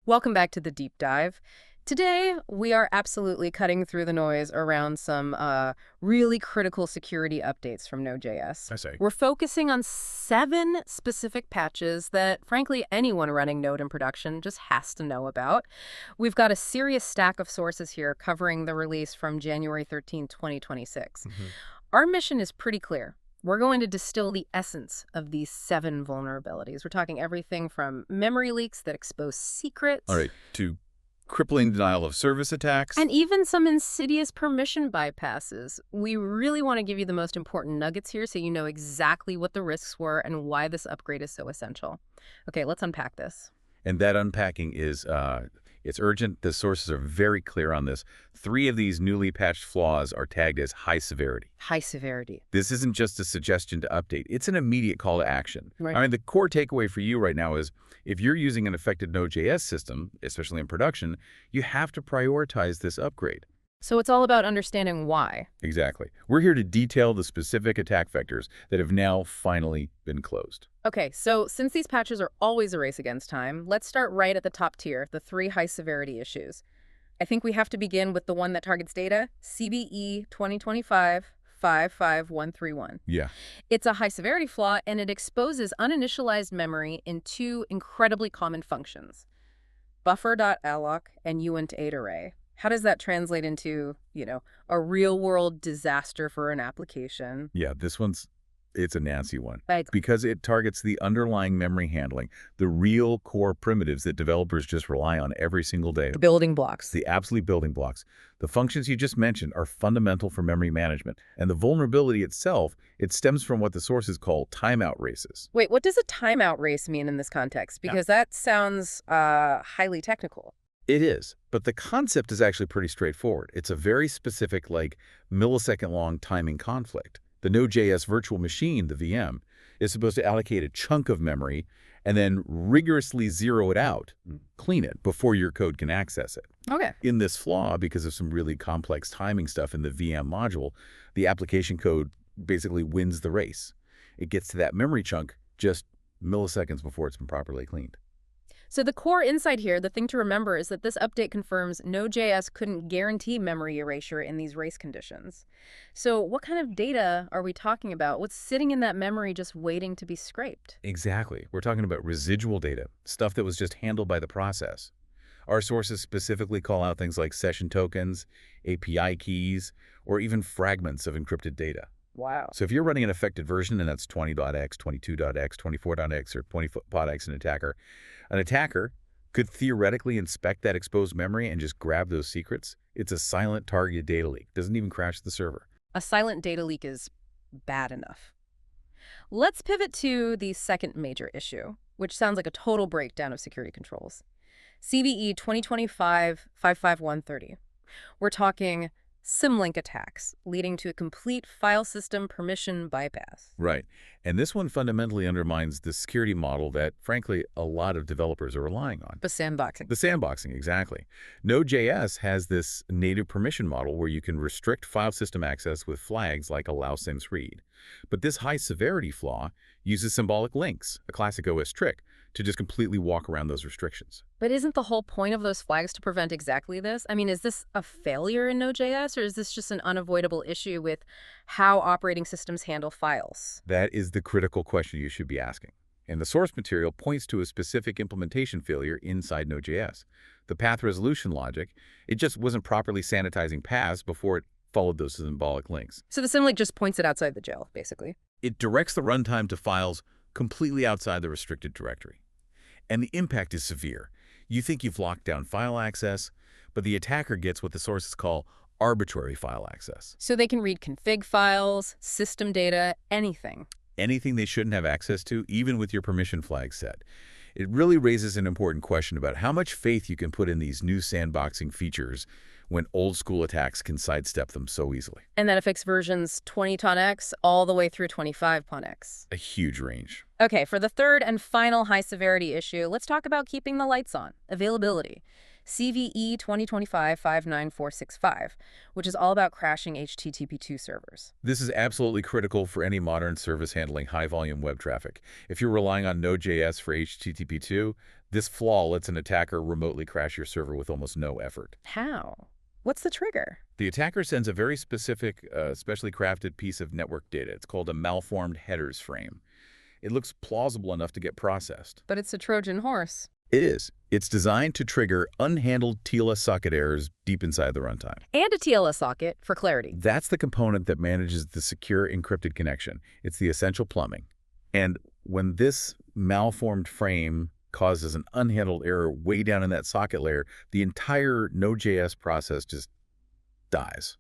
Welcome back to the deep dive. Today, we are absolutely cutting through the noise around some really critical security updates from Node.js. I see. We're focusing on 7 specific patches that, frankly, anyone running Node in production just has to know about. We've got a serious stack of sources here covering the release from January 13, 2026. Our mission is pretty clear. We're going to distill the essence of these 7 vulnerabilities. We're talking everything from memory leaks that expose secrets. All right, to crippling denial of service attacks. And even some insidious permission bypasses. We really want to give you the most important nuggets here so you know exactly what the risks were and why this upgrade is so essential. Okay, let's unpack this. And that unpacking is, it's urgent. The sources are very clear on this. 3 of these newly patched flaws are tagged as high severity. High severity. This isn't just a suggestion to update. It's an immediate call to action. Right. I mean, the core takeaway for you right now is if you're using an affected Node.js system, especially in production, you have to prioritize this upgrade. So it's all about understanding why. Exactly. We're here to detail the specific attack vectors that have now finally been closed. Okay, so since these patches are always a race against time, let's start right at the top tier, the 3 high-severity issues. I think we have to begin with the one that targets data, CVE-2025-55131. Yeah. It's a high-severity flaw, and it exposes uninitialized memory in 2 incredibly common functions, Buffer.alloc and uint8 array. How does that translate into, a real-world disaster for an application? Yeah, it's a nasty one. Like, Because it targets the underlying memory handling, the real core primitives that developers just rely on every single day. the building blocks. The absolute building blocks. The functions you just mentioned are fundamental for memory management. And the vulnerability itself, it stems from what the sources call timeout races. Wait, what does a timeout race mean in this context? Because that sounds highly technical. It is, but the concept is actually pretty straightforward. It's a very specific, millisecond-long timing conflict. The Node.js virtual machine, the VM, is supposed to allocate a chunk of memory and then rigorously zero it out, clean it, before your code can access it. Okay. In this flaw, because of some really complex timing stuff in the VM module, the application code basically wins the race. It gets to that memory chunk just milliseconds before it's been properly cleaned. So the core insight here, the thing to remember, is that this update confirms Node.js couldn't guarantee memory erasure in these race conditions. So what kind of data are we talking about? What's sitting in that memory just waiting to be scraped? Exactly. We're talking about residual data, stuff that was just handled by the process. Our sources specifically call out things like session tokens, API keys, or even fragments of encrypted data. Wow. So if you're running an affected version, and that's 20.x, 22.x, 24.x, or 20.x an attacker could theoretically inspect that exposed memory and just grab those secrets. It's a silent targeted data leak. Doesn't even crash the server. A silent data leak is bad enough. Let's pivot to the second major issue, which sounds like a total breakdown of security controls. CVE-2025-55130. We're talking symlink attacks, leading to a complete file system permission bypass. Right. And this one fundamentally undermines the security model that, frankly, a lot of developers are relying on. The sandboxing. The sandboxing, exactly. Node.js has this native permission model where you can restrict file system access with flags like allow syms read. But this high-severity flaw uses symbolic links, a classic OS trick, to just completely walk around those restrictions. But isn't the whole point of those flags to prevent exactly this? I mean, is this a failure in Node.js, or is this just an unavoidable issue with how operating systems handle files? That is the critical question you should be asking. And the source material points to a specific implementation failure inside Node.js. The path resolution logic, it just wasn't properly sanitizing paths before it followed those symbolic links. So the symlink just points it outside the jail, basically. It directs the runtime to files completely outside the restricted directory. And the impact is severe. You think you've locked down file access, but the attacker gets what the sources call arbitrary file access. So they can read config files, system data, anything. Anything they shouldn't have access to, even with your permission flag set. It really raises an important question about how much faith you can put in these new sandboxing features when old-school attacks can sidestep them so easily. And that affects versions 20.x all the way through 25.x. A huge range. Okay, for the third and final high-severity issue, let's talk about keeping the lights on, availability. CVE 2025-59465, which is all about crashing HTTP2 servers. This is absolutely critical for any modern service handling high-volume web traffic. If you're relying on Node.js for HTTP2, this flaw lets an attacker remotely crash your server with almost no effort. How? What's the trigger? The attacker sends a very specific, specially crafted piece of network data. It's called a malformed headers frame. It looks plausible enough to get processed. But it's a Trojan horse. It is. It's designed to trigger unhandled TLS socket errors deep inside the runtime. And a TLS socket, for clarity. That's the component that manages the secure encrypted connection. It's the essential plumbing. And when this malformed frame causes an unhandled error way down in that socket layer, the entire Node.js process just dies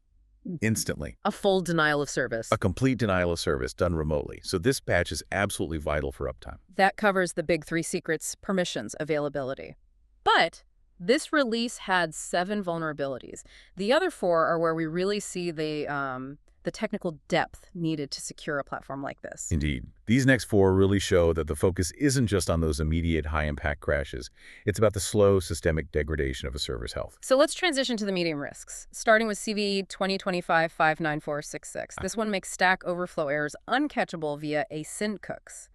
instantly. A full denial of service. A complete denial of service done remotely. So this patch is absolutely vital for uptime. That covers the big three secrets: permissions, availability. But this release had 7 vulnerabilities. The other 4 are where we really see the technical depth needed to secure a platform like this. Indeed. These next 4 really show that the focus isn't just on those immediate high-impact crashes. It's about the slow, systemic degradation of a server's health. So let's transition to the medium risks, starting with CVE 2025-59465. This one makes Stack Overflow errors uncatchable via async hooks.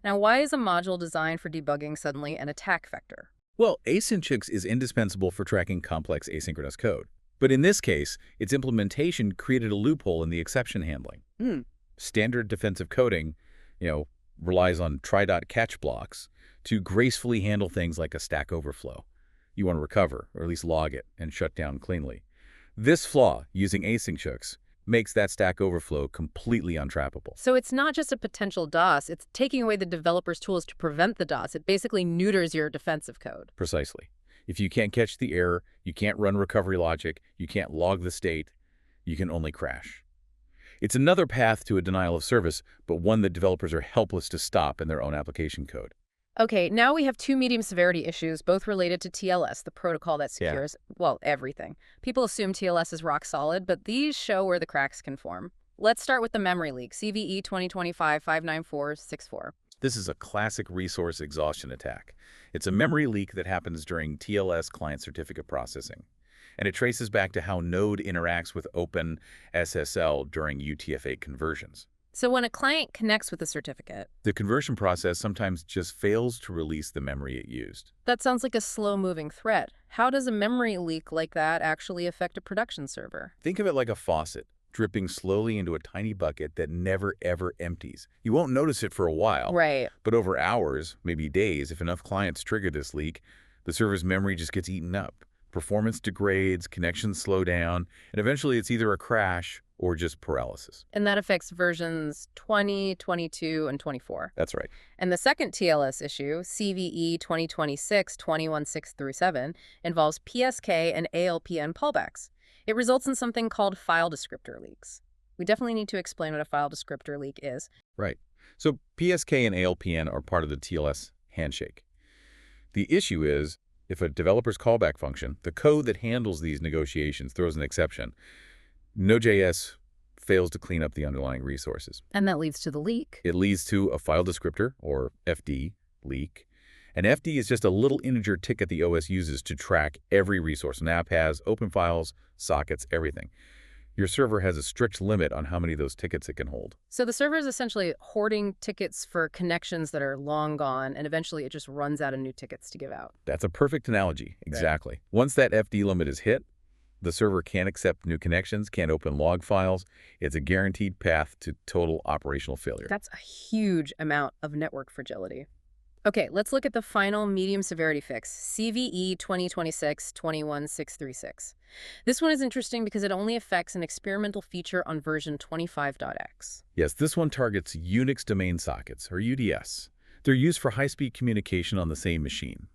Now, why is a module designed for debugging suddenly an attack vector? Well, async is indispensable for tracking complex asynchronous code. But in this case, its implementation created a loophole in the exception handling. Standard defensive coding, relies on try.catch blocks to gracefully handle things like a Stack Overflow. You want to recover, or at least log it, and shut down cleanly. This flaw, using async hooks, makes that Stack Overflow completely untrappable. So it's not just a potential DOS, it's taking away the developer's tools to prevent the DOS. It basically neuters your defensive code. Precisely. If you can't catch the error, you can't run recovery logic, you can't log the state, you can only crash. It's another path to a denial of service, but one that developers are helpless to stop in their own application code. Okay, now we have 2 medium severity issues, both related to TLS, the protocol that secures, well, everything. People assume TLS is rock solid, but these show where the cracks can form. Let's start with the memory leak, CVE 2025-59465. This is a classic resource exhaustion attack. It's a memory leak that happens during TLS client certificate processing, and it traces back to how Node interacts with OpenSSL during UTF-8 conversions. So when a client connects with a certificate, the conversion process sometimes just fails to release the memory it used. That sounds like a slow-moving threat. How does a memory leak like that actually affect a production server? Think of it like a faucet, dripping slowly into a tiny bucket that never, ever empties. You won't notice it for a while. Right. But over hours, maybe days, if enough clients trigger this leak, the server's memory just gets eaten up. Performance degrades, connections slow down, and eventually it's either a crash or just paralysis. And that affects versions 20, 22, and 24. That's right. And the second TLS issue, CVE 2026-55113, involves PSK and ALPN pullbacks. It results in something called file descriptor leaks. We definitely need to explain what a file descriptor leak is. Right. So PSK and ALPN are part of the TLS handshake. The issue is, if a developer's callback function, the code that handles these negotiations, throws an exception, Node.js fails to clean up the underlying resources. And that leads to the leak. It leads to a file descriptor, or FD, leak. An FD is just a little integer ticket the OS uses to track every resource an app has, open files, sockets, everything. Your server has a strict limit on how many of those tickets it can hold. So the server is essentially hoarding tickets for connections that are long gone, and eventually it just runs out of new tickets to give out. That's a perfect analogy. Exactly. Right. Once that FD limit is hit, the server can't accept new connections, can't open log files. It's a guaranteed path to total operational failure. That's a huge amount of network fragility. Okay, let's look at the final medium severity fix, CVE 2026-55136. This one is interesting because it only affects an experimental feature on version 25.x. Yes, this one targets Unix domain sockets, or UDS. They're used for high-speed communication on the same machine.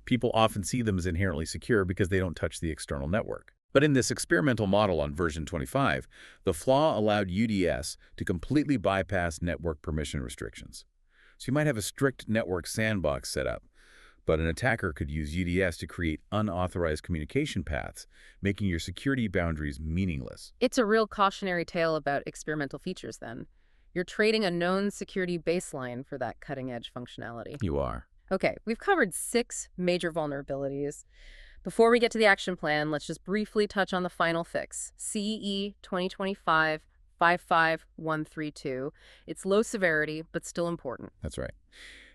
People often see them as inherently secure because they don't touch the external network. But in this experimental model on version 25, the flaw allowed UDS to completely bypass network permission restrictions. So you might have a strict network sandbox set up, but an attacker could use UDS to create unauthorized communication paths, making your security boundaries meaningless. It's a real cautionary tale about experimental features then. You're trading a known security baseline for that cutting-edge functionality. You are. Okay, we've covered 6 major vulnerabilities. Before we get to the action plan, let's just briefly touch on the final fix, CVE-2025-55132. It's low severity, but still important. That's right.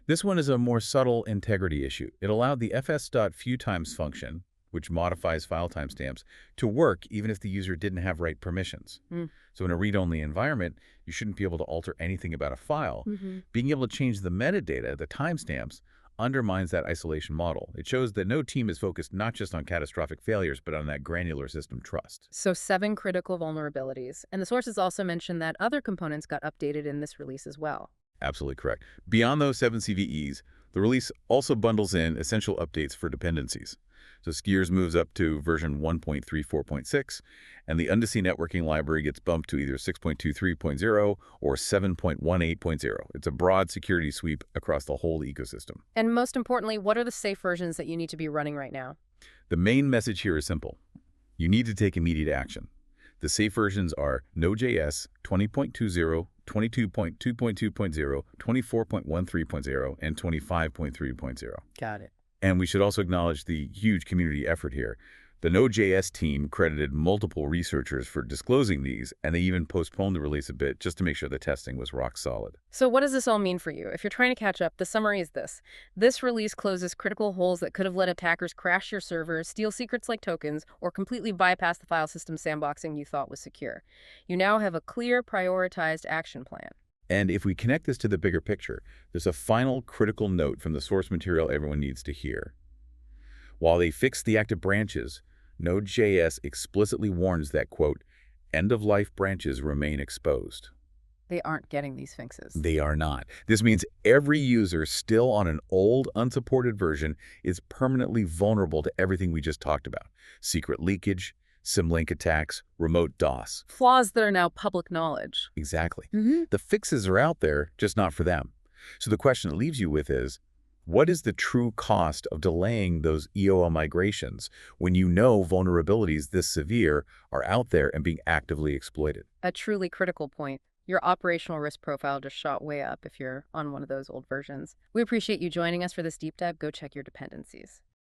This one is a more subtle integrity issue. It allowed the fs.fewtimes function, which modifies file timestamps, to work even if the user didn't have write permissions. Mm. So in a read-only environment, you shouldn't be able to alter anything about a file. Being able to change the metadata, the timestamps, undermines that isolation model. It shows that no team is focused not just on catastrophic failures, but on that granular system trust. So 7 critical vulnerabilities. And the sources also mention that other components got updated in this release as well. Absolutely correct. Beyond those 7 CVEs, the release also bundles in essential updates for dependencies. So Skiers moves up to version 1.34.6, and the Undersea networking library gets bumped to either 6.23.0 or 7.18.0. It's a broad security sweep across the whole ecosystem. And most importantly, what are the safe versions that you need to be running right now? The main message here is simple. You need to take immediate action. The safe versions are Node.js 20.20, 22.2.2.0, 24.13.0, and 25.3.0. Got it. And we should also acknowledge the huge community effort here. The Node.js team credited multiple researchers for disclosing these, and they even postponed the release a bit just to make sure the testing was rock solid. So what does this all mean for you? If you're trying to catch up, the summary is this. This release closes critical holes that could have let attackers crash your servers, steal secrets like tokens, or completely bypass the file system sandboxing you thought was secure. You now have a clear, prioritized action plan. And if we connect this to the bigger picture, there's a final critical note from the source material everyone needs to hear. While they fix the active branches, Node.js explicitly warns that, quote, end-of-life branches remain exposed. They aren't getting these fixes. They are not. This means every user still on an old, unsupported version is permanently vulnerable to everything we just talked about. Secret leakage, symlink attacks, remote DOS. Flaws that are now public knowledge. Exactly. The fixes are out there, just not for them. So the question it leaves you with is, what is the true cost of delaying those EOL migrations when you know vulnerabilities this severe are out there and being actively exploited? A truly critical point. Your operational risk profile just shot way up if you're on one of those old versions. We appreciate you joining us for this deep dive. Go check your dependencies.